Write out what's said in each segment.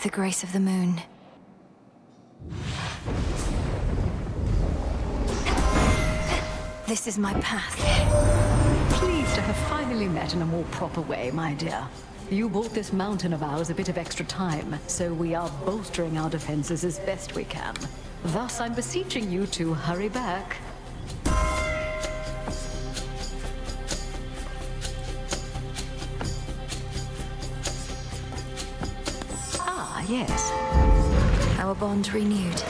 the grace of the moon. This is my path. Pleased to have finally met in a more proper way, my dear. You bought this mountain of ours a bit of extra time, so we are bolstering our defenses as best we can. Thus, I'm beseeching you to hurry back. Ah, yes. Our bond renewed.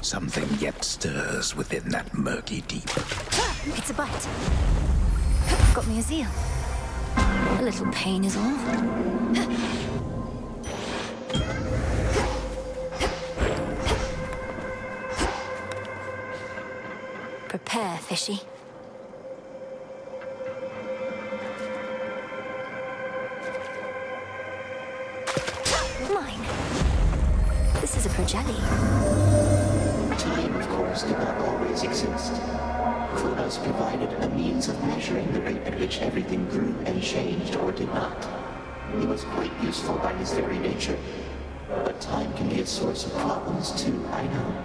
Something yet stirs within that murky deep. It's a bite. Got me a zeal. A little pain is all. Prepare, fishy. Mine. This is a projelly. Time, of course, did not always exist. Kronos provided a means of measuring the rate at which everything grew and changed or did not. He was quite useful by his very nature. But time can be a source of problems too, I know.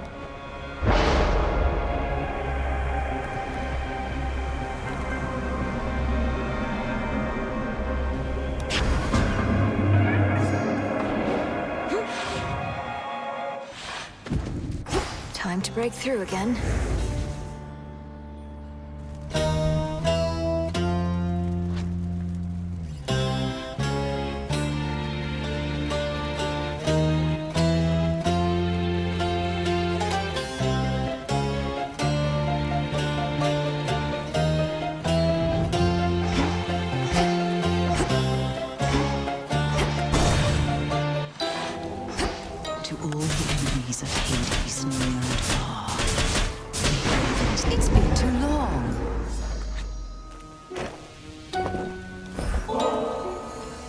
Time to break through again. To all the enemies of Hades near and far. It's been too long.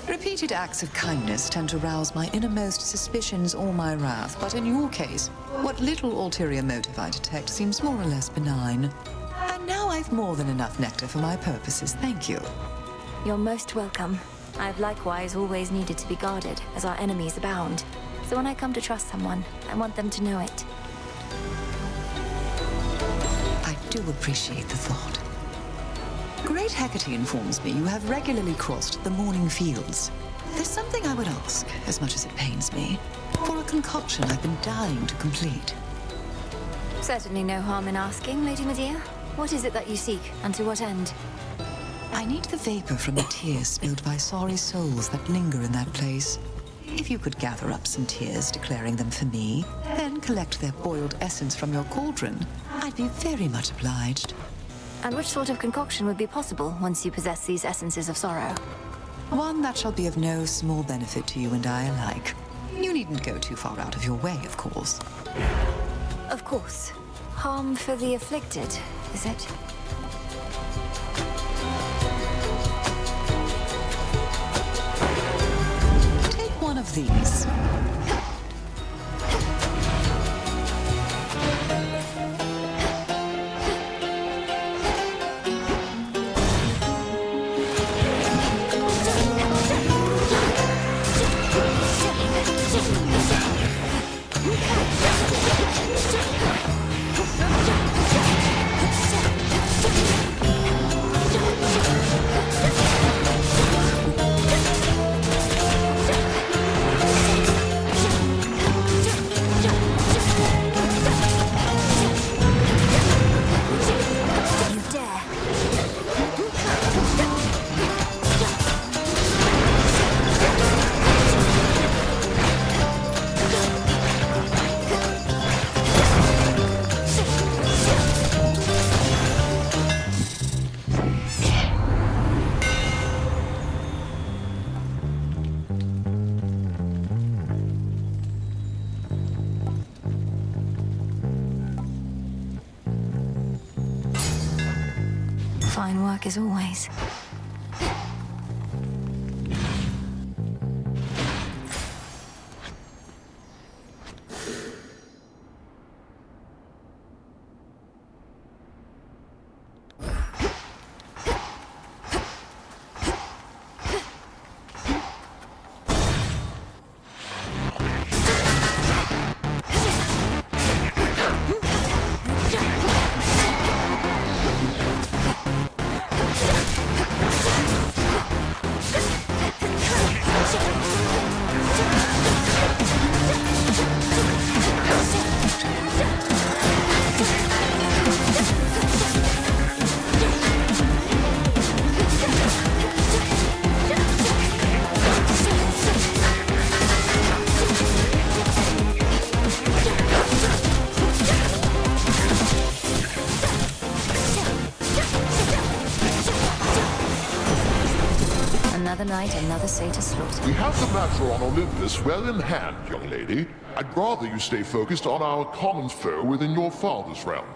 Repeated acts of kindness tend to rouse my innermost suspicions or my wrath, but in your case, what little ulterior motive I detect seems more or less benign. And now I've more than enough nectar for my purposes, thank you. You're most welcome. I've likewise always needed to be guarded, as our enemies abound. So when I come to trust someone, I want them to know it. I do appreciate the thought. Great Hecate informs me you have regularly crossed the morning fields. There's something I would ask, as much as it pains me, for a concoction I've been dying to complete. Certainly no harm in asking, Lady Medea. What is it that you seek, and to what end? I need the vapor from the tears spilled by sorry souls that linger in that place. If you could gather up some tears declaring them for me, then collect their boiled essence from your cauldron, I'd be very much obliged. And which sort of concoction would be possible once you possess these essences of sorrow? One that shall be of no small benefit to you and I alike. You needn't go too far out of your way, of course. Of course. Harm for the afflicted, is it? Take one of these. Fine work as always. another night, another satyr slaughter. We have the matter on Olympus well in hand, young lady. I'd rather you stay focused on our common foe within your father's realm.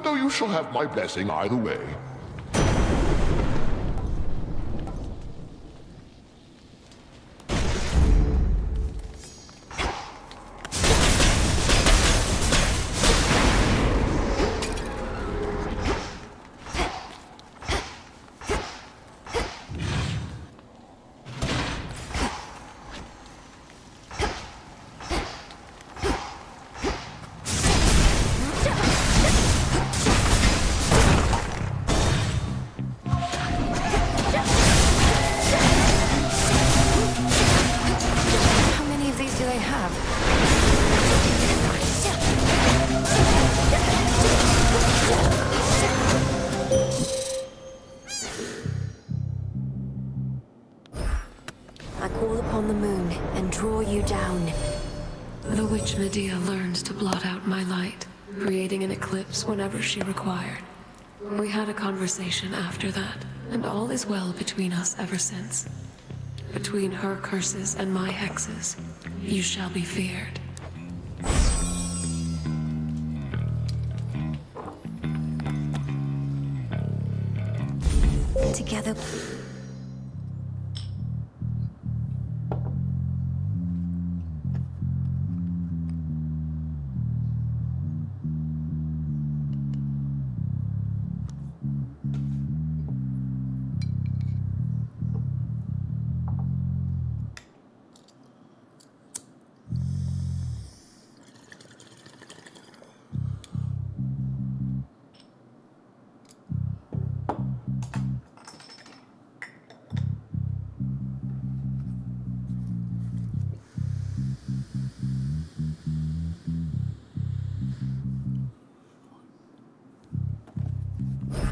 Though you shall have my blessing either way. How many of these do they have? I call upon the moon and draw you down. The witch Medea learned to blot out my light, creating an eclipse whenever she required. We had a conversation after that, and all is well between us ever since. Between her curses and my hexes, you shall be feared. Together.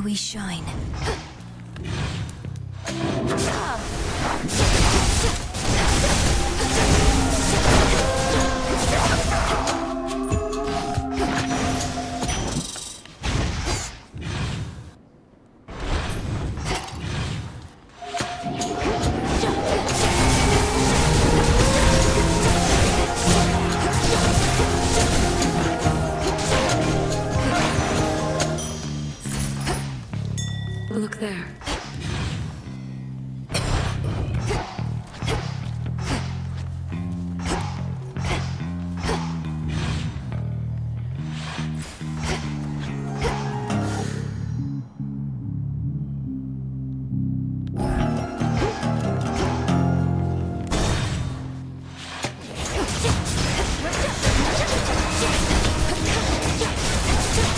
We shine. Look there.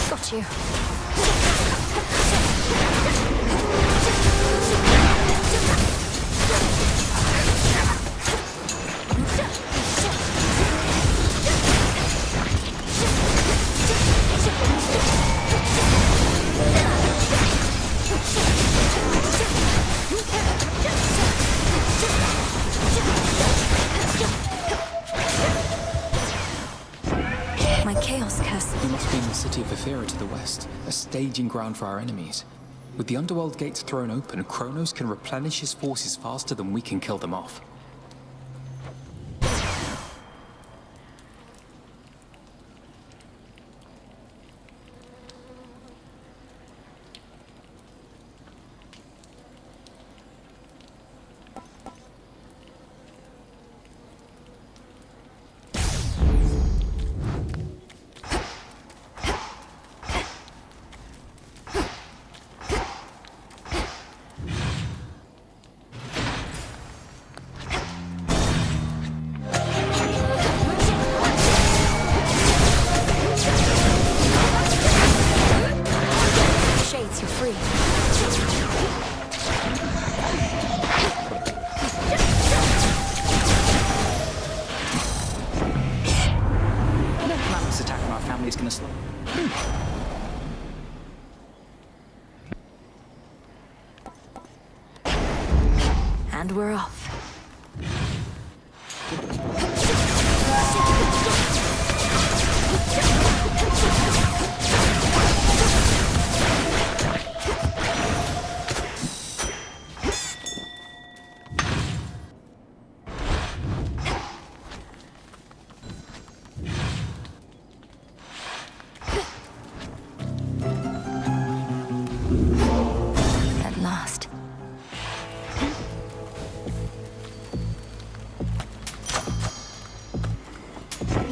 Got you. My chaos curse. We must be in the city of Ephyra to the west, a staging ground for our enemies. With the underworld gates thrown open, Kronos can replenish his forces faster than we can kill them off. Shades, you're free. No calamitous attack on our family is gonna slow. And we're off.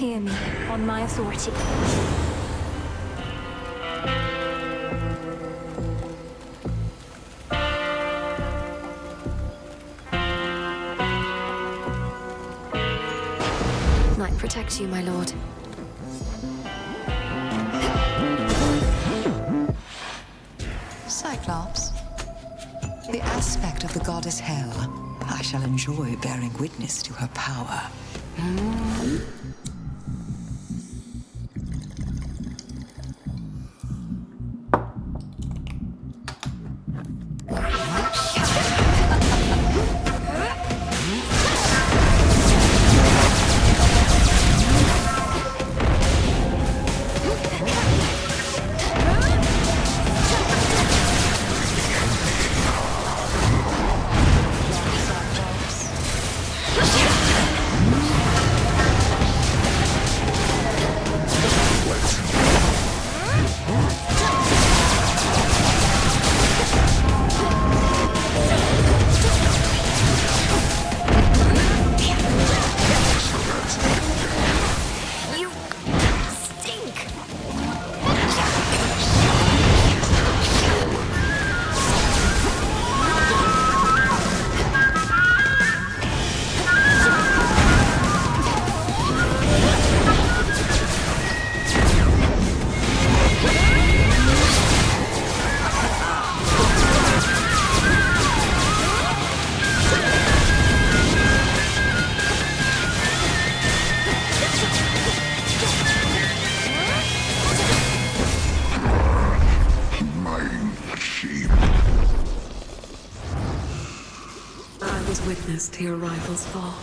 Hear me, on my authority. Might protect you, my lord. Cyclops, the aspect of the goddess Hel, I shall enjoy bearing witness to her power. Witness to your rival's fall.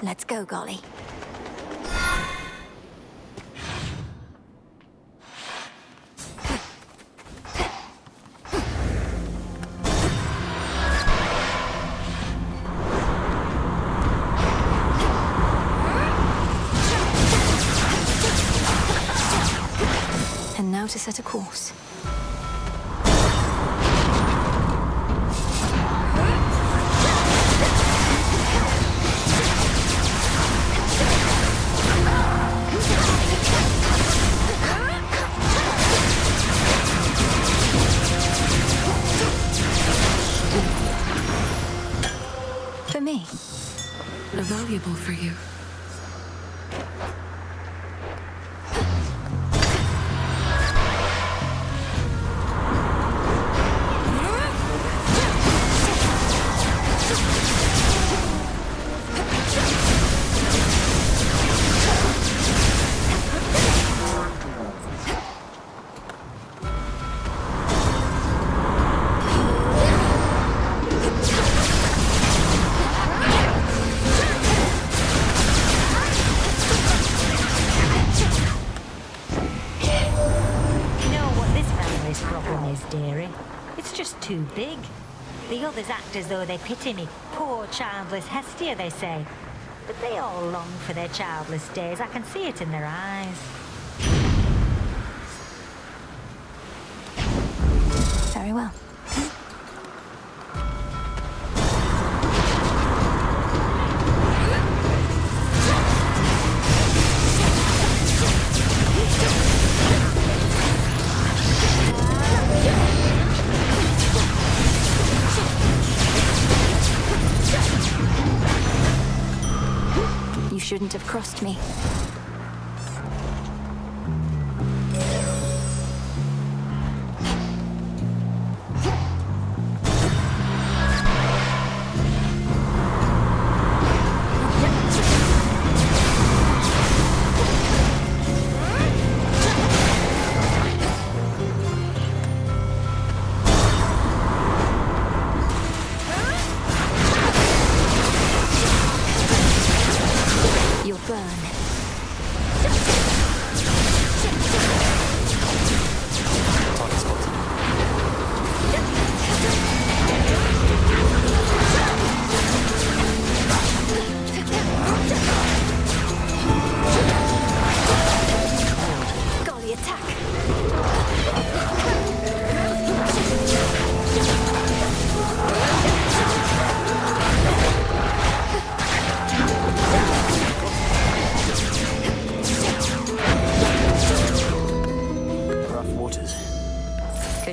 Let's go, Golly. And now to set a course. For me. Valuable for you. Dearie. It's just too big. The others act as though they pity me. Poor childless Hestia, they say. But they all long for their childless days. I can see it in their eyes. Very well. You shouldn't have crossed me. You're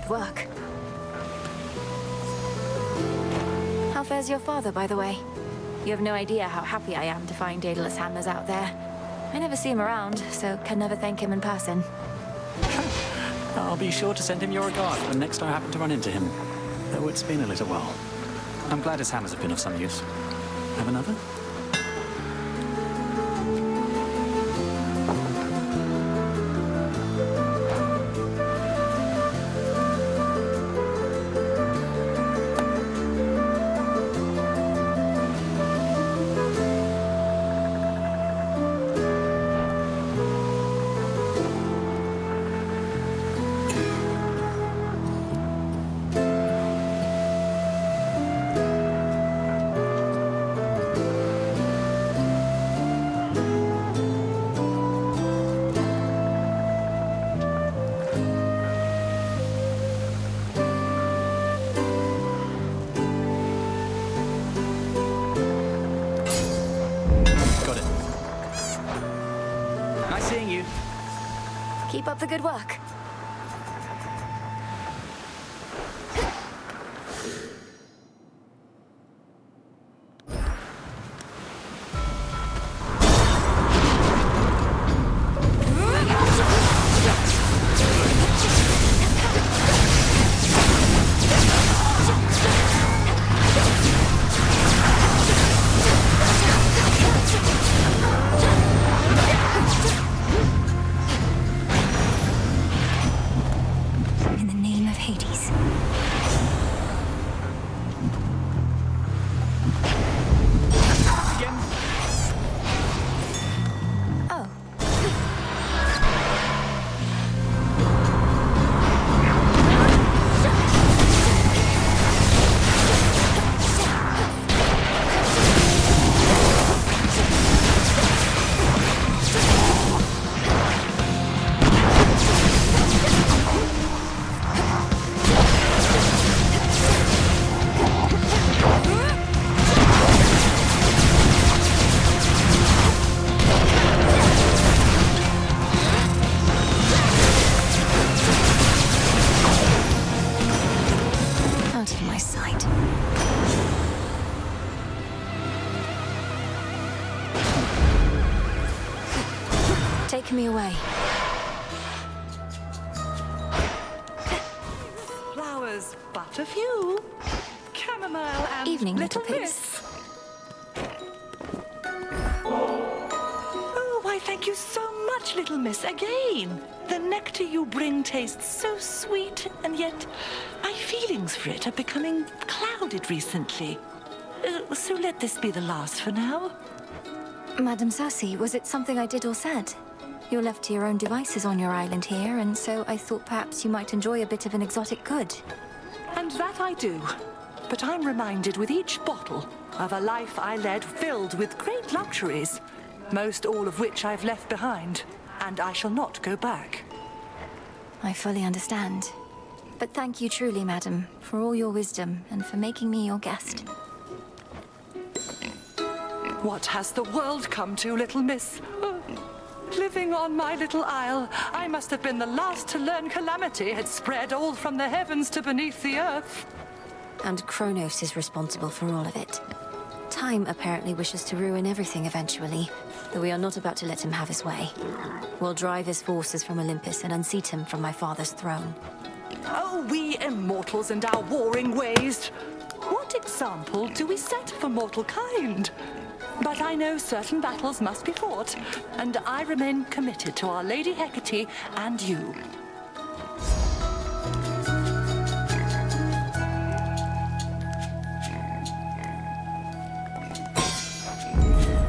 Good work. How fares your father, by the way? You have no idea how happy I am to find Daedalus hammers out there. I never see him around, so can never thank him in person. I'll be sure to send him your regard the next time I happen to run into him. Though it's been a little while. I'm glad his hammers have been of some use. Have another? Keep up the good work. Take me away. Flowers, but a few. Chamomile and Evening, little pigs. miss. Oh, why, thank you so much, little miss, again. The nectar you bring tastes so sweet, and yet my feelings for it are becoming clouded recently. So let this be the last for now. Madam Cersei, was it something I did or said? You're left to your own devices on your island here, and so I thought perhaps you might enjoy a bit of an exotic good. And that I do. But I'm reminded with each bottle of a life I led filled with great luxuries, most all of which I've left behind, and I shall not go back. I fully understand. But thank you truly, madam, for all your wisdom and for making me your guest. What has the world come to, little miss? Living on my little isle, I must have been the last to learn calamity had spread all from the heavens to beneath the earth. And Kronos is responsible for all of it. Time apparently wishes to ruin everything eventually, though we are not about to let him have his way. We'll drive his forces from Olympus and unseat him from my father's throne. Oh, we immortals and our warring ways! What example do we set for mortal kind? But I know certain battles must be fought, and I remain committed to Our Lady Hecate and you.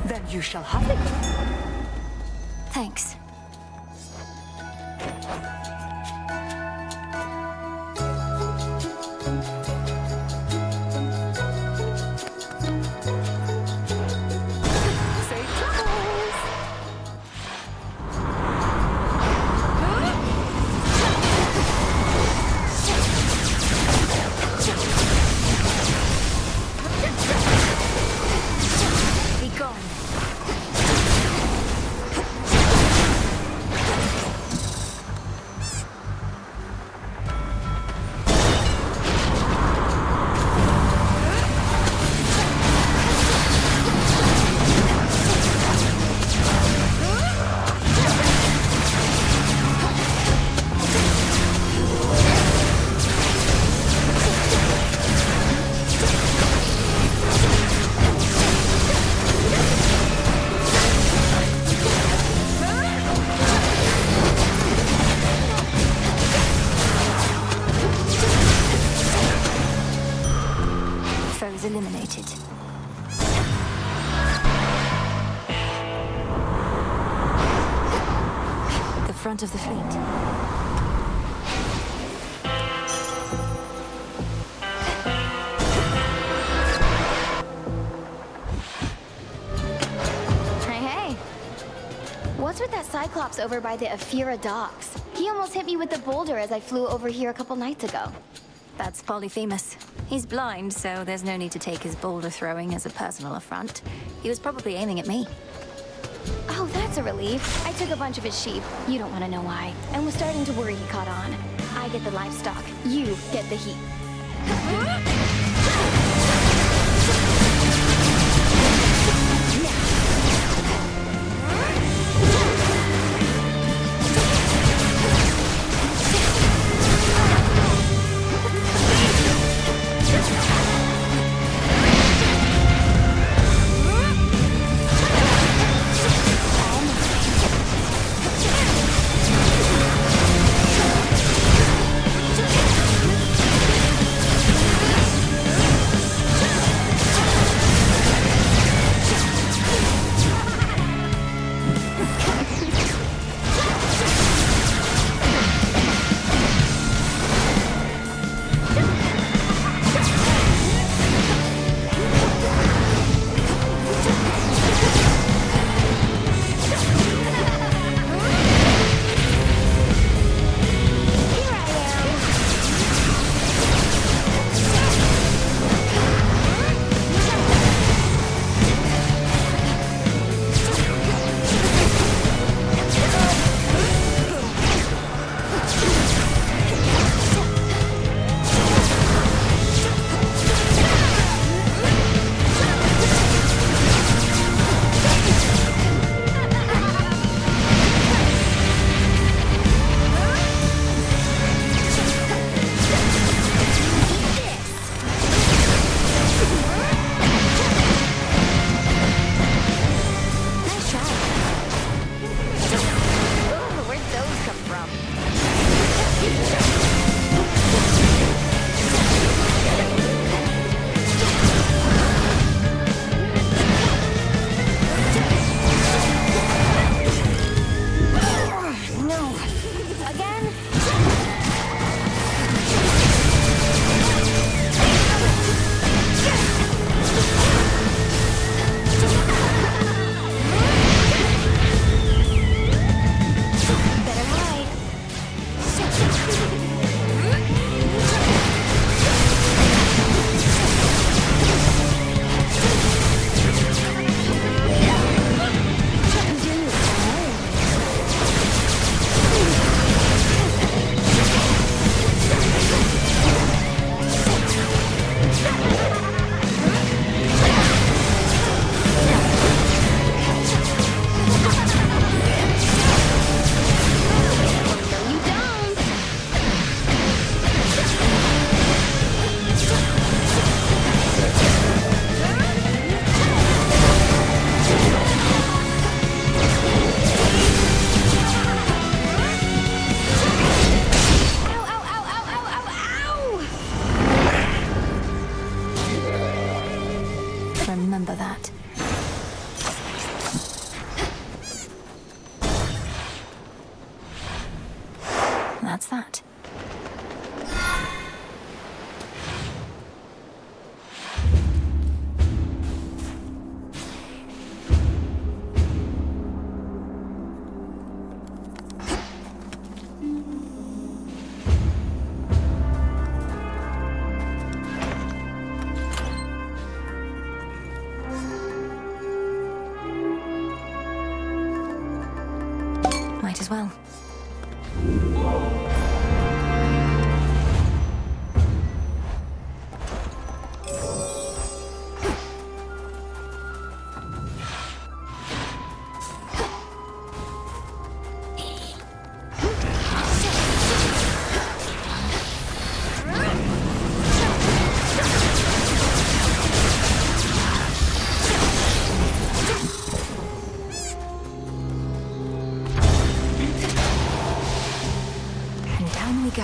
Then you shall have it. Thanks. is eliminated. The front of the fleet. What's with that Cyclops over by the Aphira docks? He almost hit me with the boulder as I flew over here a couple nights ago. That's Polyphemus. He's blind, so there's no need to take his boulder throwing as a personal affront. He was probably aiming at me. Oh, that's a relief. I took a bunch of his sheep. You don't want to know why. And was starting to worry he caught on. I get the livestock. You get the heat. Remember that. That's that. Might as well. We go.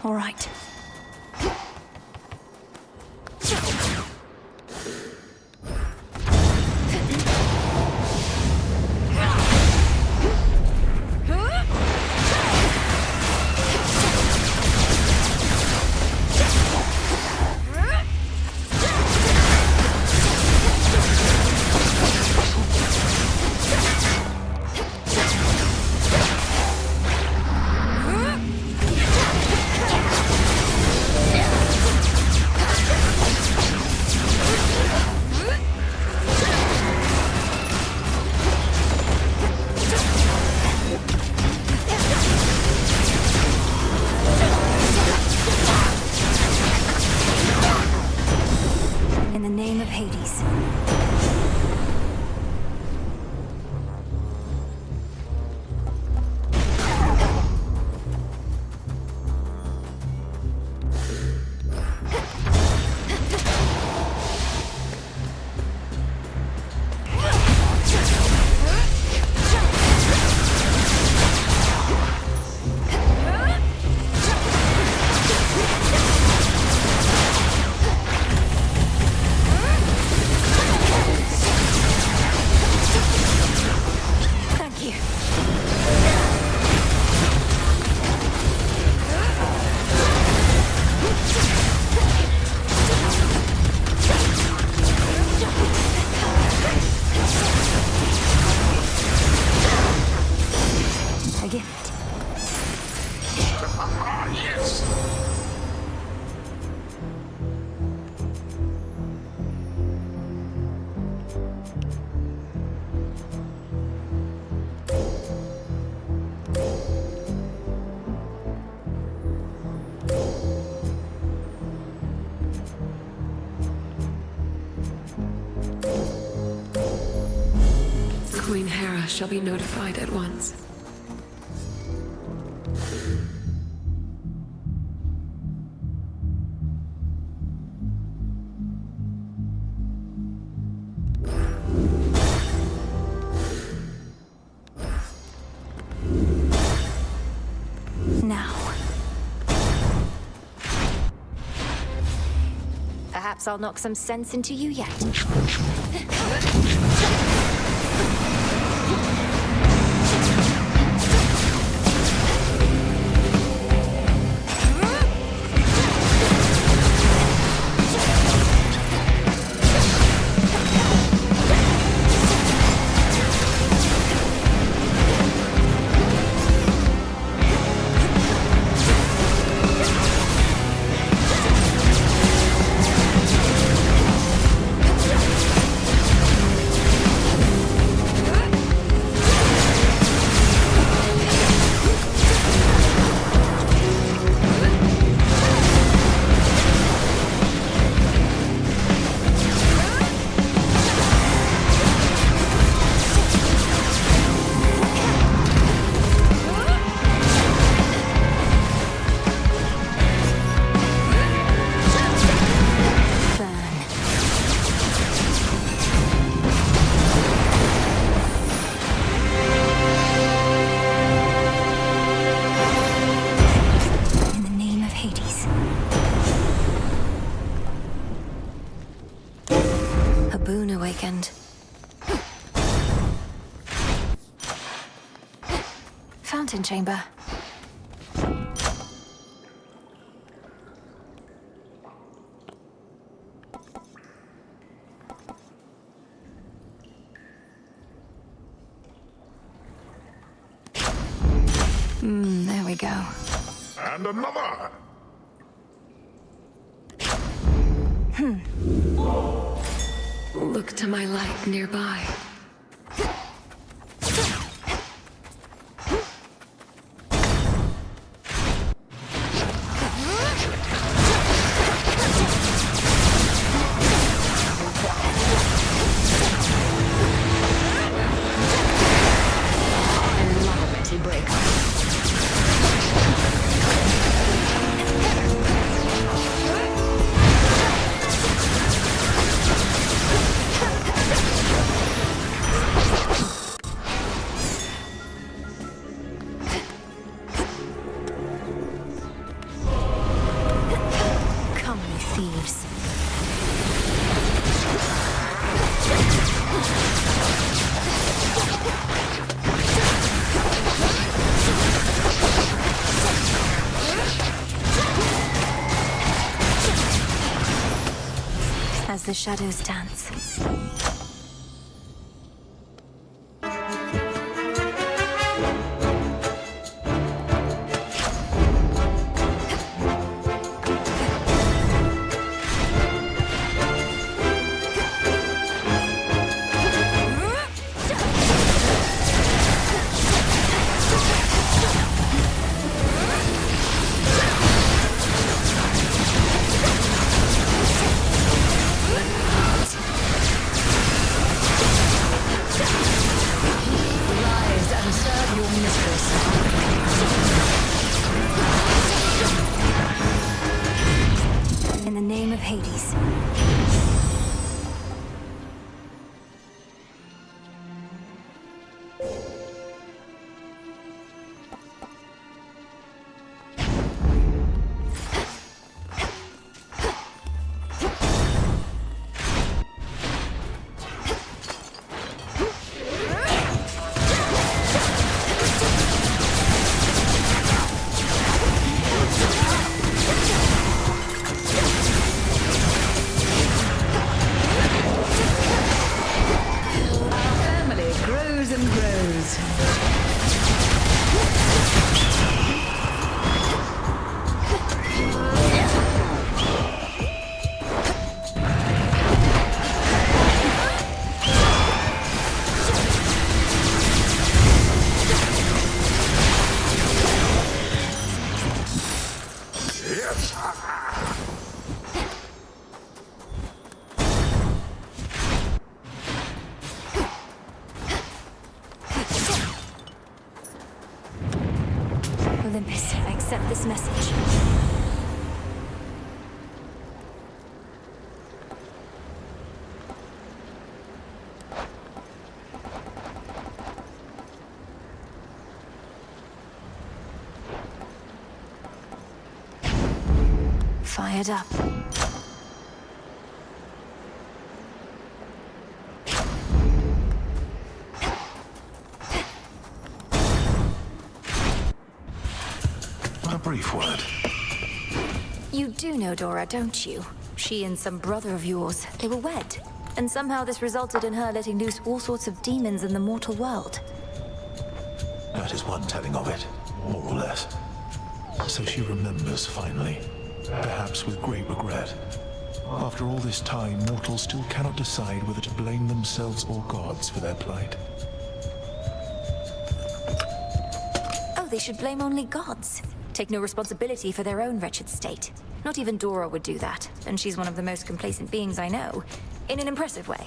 All right. In the name of Hades. Thank you. A gift. Yes. Queen Hera shall be notified at once. Now. Perhaps I'll knock some sense into you yet. Boon awakened. Fountain chamber. There we go. And another! Look to my light nearby. the shadows dance. In the name of Hades. Olympus, I accept this message. Fired up. A brief word. You do know Dora, don't you? She and some brother of yours, they were wed. And somehow this resulted in her letting loose all sorts of demons in the mortal world. That is one telling of it, more or less. So she remembers finally, perhaps with great regret. After all this time, mortals still cannot decide whether to blame themselves or gods for their plight. Oh, they should blame only gods. Take no responsibility for their own wretched state. Not even Dora would do that, and she's one of the most complacent beings I know. In an impressive way.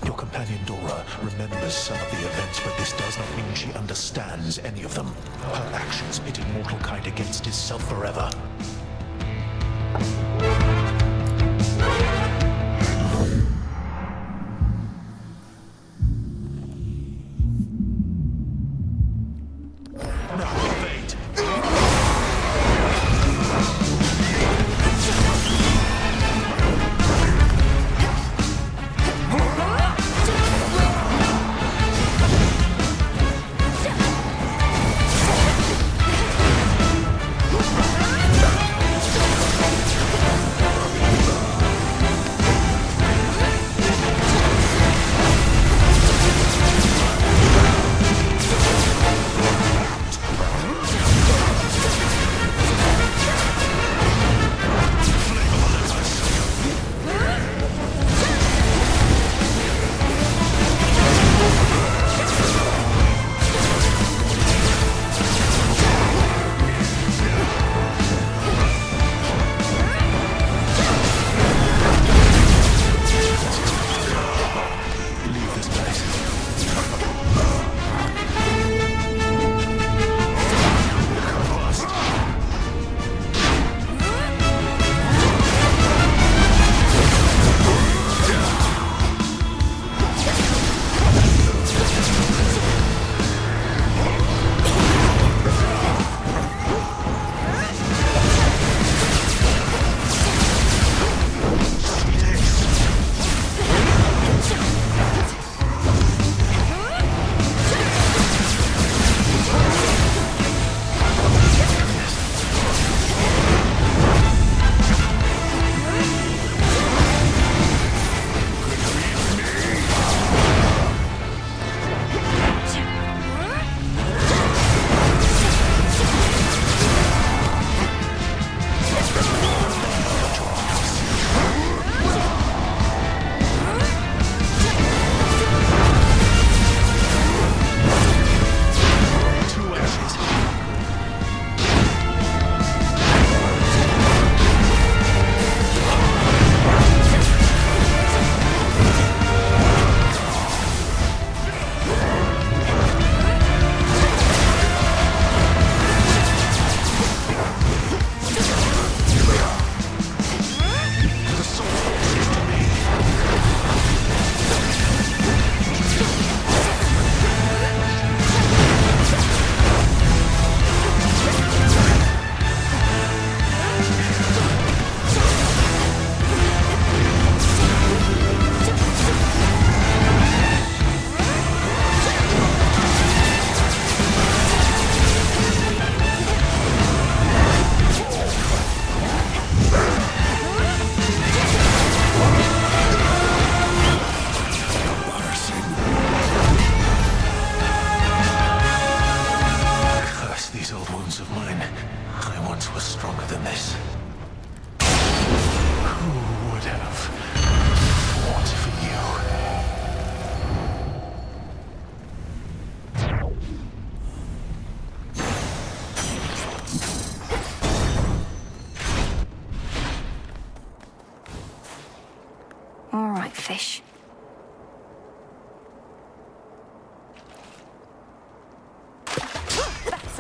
Your companion Dora remembers some of the events, but this does not mean she understands any of them. Her actions pitted mortal kind against itself forever.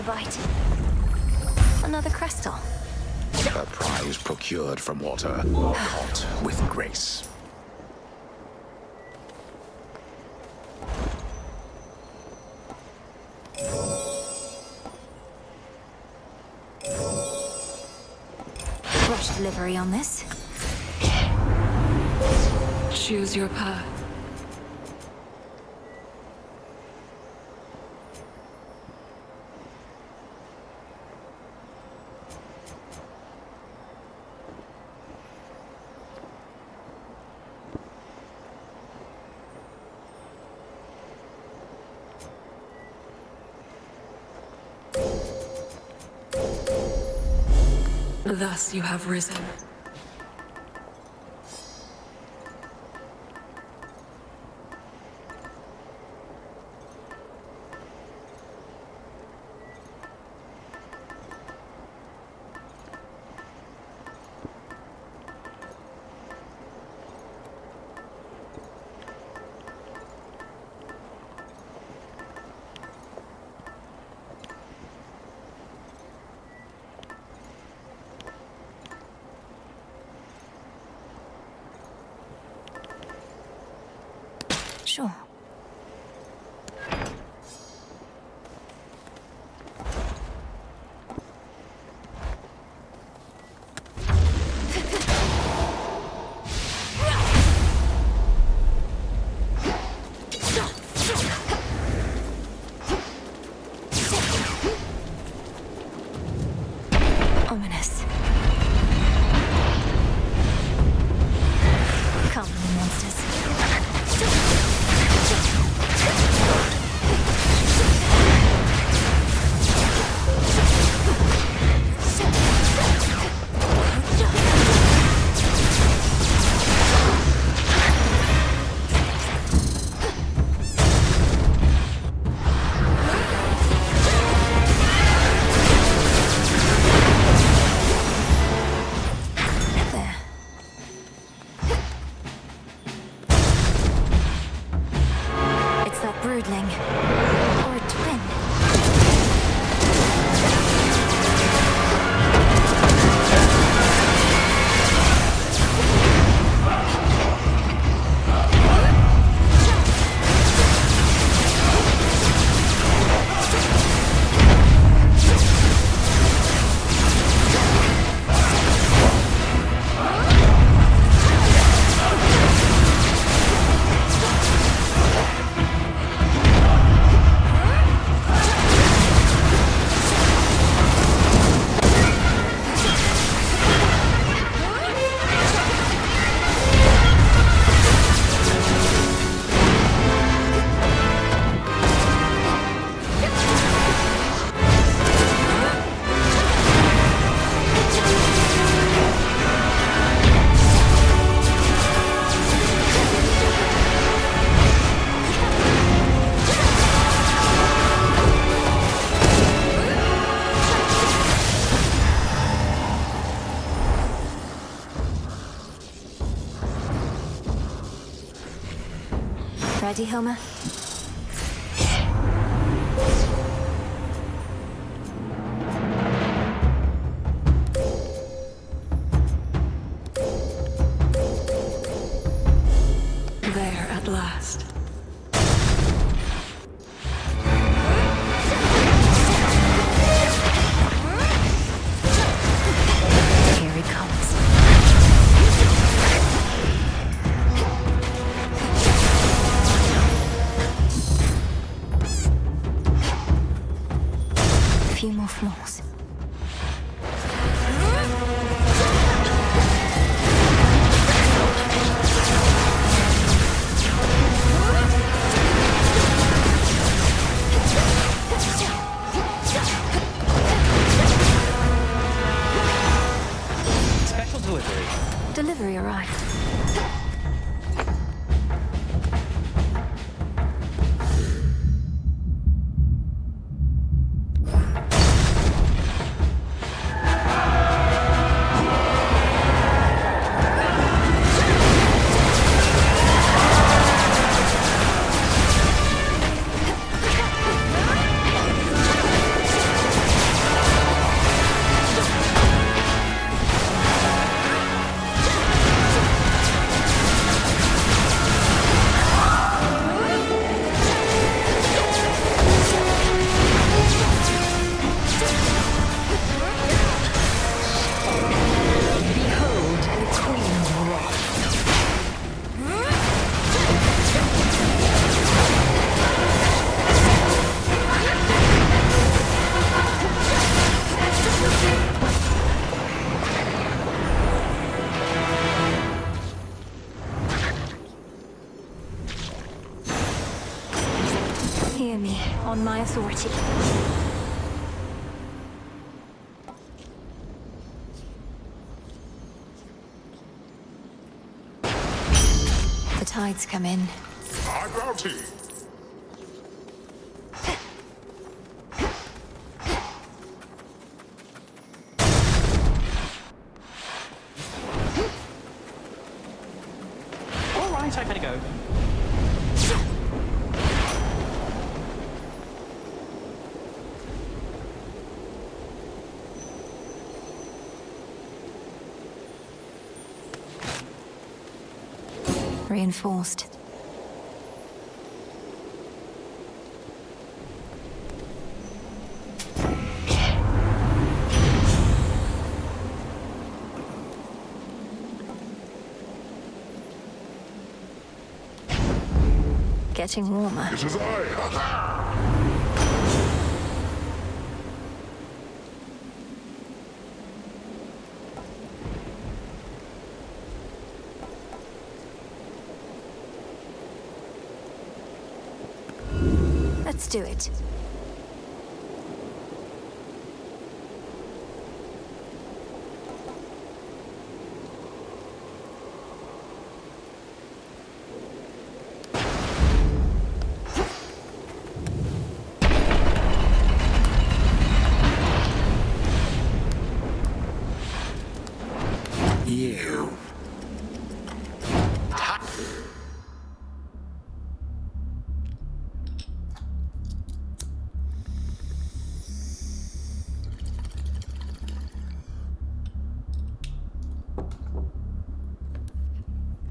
bite. Another Crestal. A prize procured from water, caught with grace. Rush delivery on this. Choose your path. Thus you have risen. Sure. Ominous. Come, the monsters. Broodling. Or a twin. Ready, Homer? There at last. Here he comes. A few more floors. Special delivery. Delivery arrived. on my authority. The tides come in. High bounty! All right, I better go. Reinforced. Getting warmer. It is I! Let's do it. You.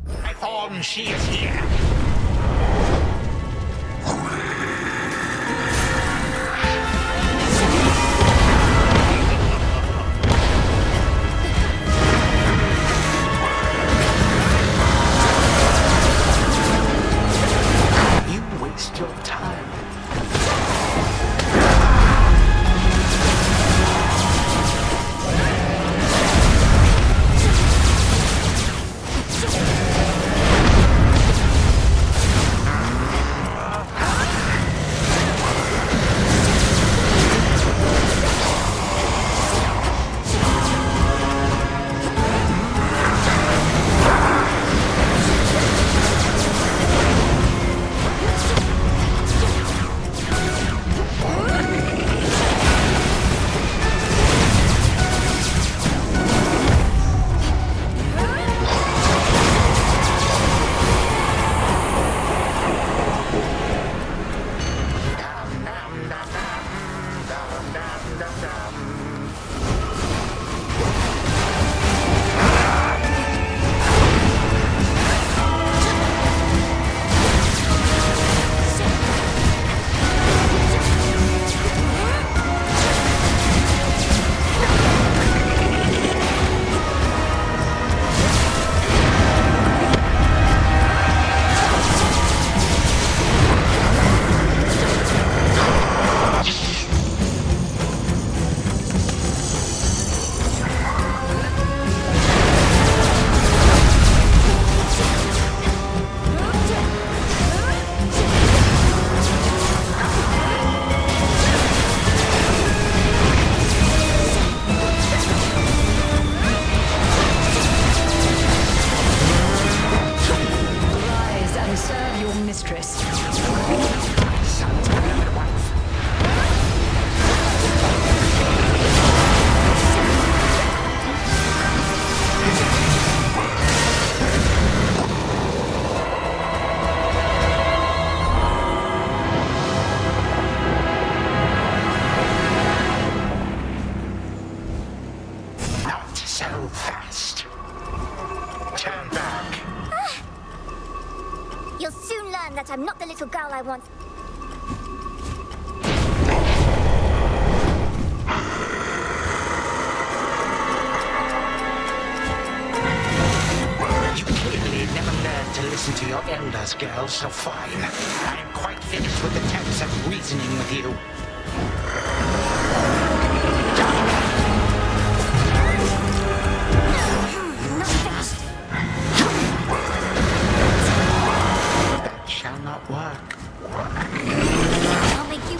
Typhon, she is here. You waste your time. That I'm not the little girl I once... You clearly never learned to listen to your elders, girl, so fine. I am quite finished with attempts at reasoning with you. I'll make you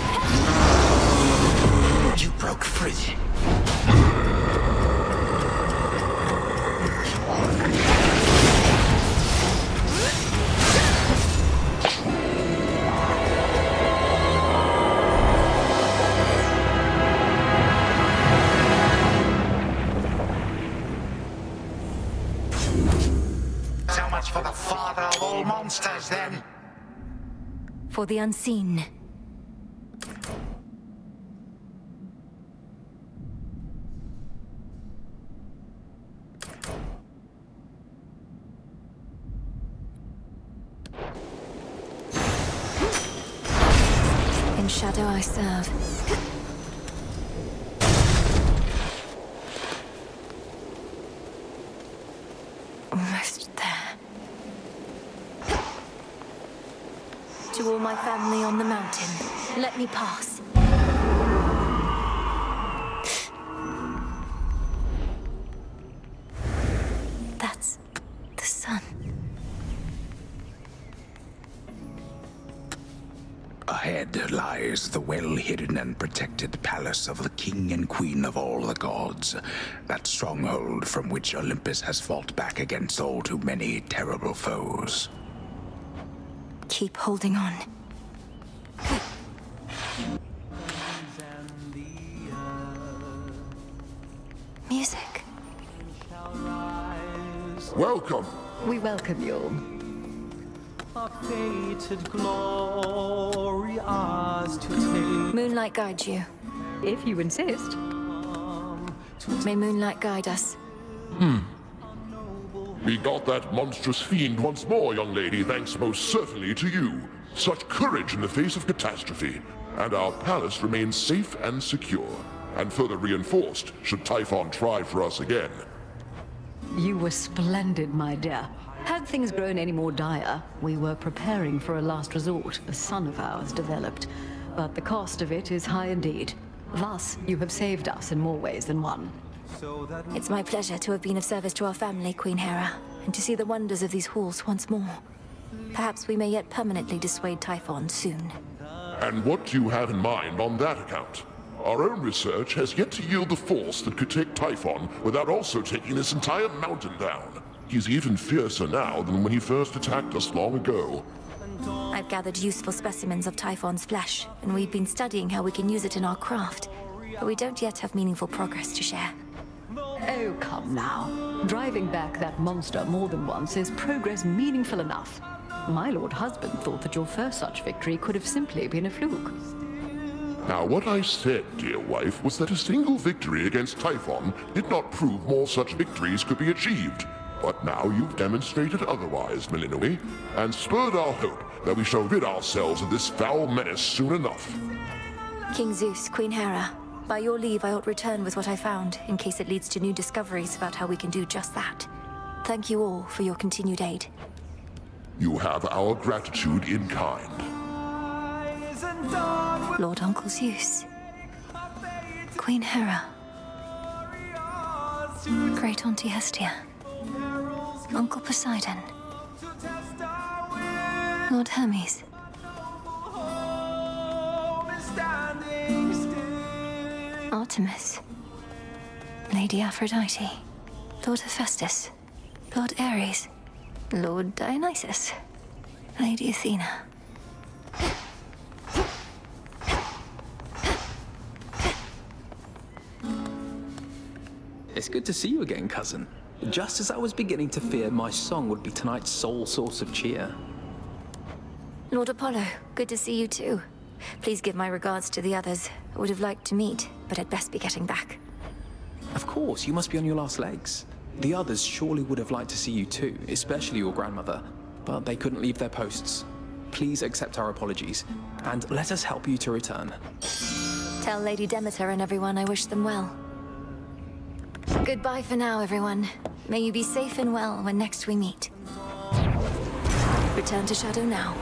then? For the unseen. In shadow I serve. Almost there. To all my family on the mountain, let me pass. That's the sun. Ahead lies the well-hidden and protected palace of the king and queen of all the gods, that stronghold from which Olympus has fought back against all too many terrible foes. Keep holding on. Music. Welcome. We welcome you. A fated glory ours to take. Moonlight guide you. If you insist. May moonlight guide us. We got that monstrous fiend once more, young lady, thanks most certainly to you. Such courage in the face of catastrophe. And our palace remains safe and secure. And further reinforced, should Typhon try for us again. You were splendid, my dear. Had things grown any more dire, we were preparing for a last resort a son of ours developed. But the cost of it is high indeed. Thus, you have saved us in more ways than one. It's my pleasure to have been of service to our family, Queen Hera, and to see the wonders of these halls once more. Perhaps we may yet permanently dissuade Typhon soon. And what do you have in mind on that account? Our own research has yet to yield the force that could take Typhon without also taking this entire mountain down. He's even fiercer now than when he first attacked us long ago. I've gathered useful specimens of Typhon's flesh, and we've been studying how we can use it in our craft. But we don't yet have meaningful progress to share. Oh, come now. Driving back that monster more than once is progress meaningful enough. My lord husband thought that your first such victory could have simply been a fluke. Now, what I said, dear wife, was that a single victory against Typhon did not prove more such victories could be achieved. But now you've demonstrated otherwise, Melinoi, and spurred our hope that we shall rid ourselves of this foul menace soon enough. King Zeus, Queen Hera, by your leave I ought return with what I found, in case it leads to new discoveries about how we can do just that. Thank you all for your continued aid. You have our gratitude in kind. Lord Uncle Zeus, Queen Hera, Great Auntie Hestia, Uncle Poseidon, Lord Hermes, Artemis, Lady Aphrodite, Lord Hephaestus, Lord Ares, Lord Dionysus, Lady Athena. It's good to see you again, cousin. Just as I was beginning to fear my song would be tonight's sole source of cheer. Lord Apollo, good to see you too. Please give my regards to the others. I would have liked to meet, but I'd best be getting back. Of course, you must be on your last legs. The others surely would have liked to see you too, especially your grandmother, but they couldn't leave their posts. Please accept our apologies, and let us help you to return. Tell Lady Demeter and everyone I wish them well. Goodbye for now, everyone. May you be safe and well when next we meet. Return to Shadow now.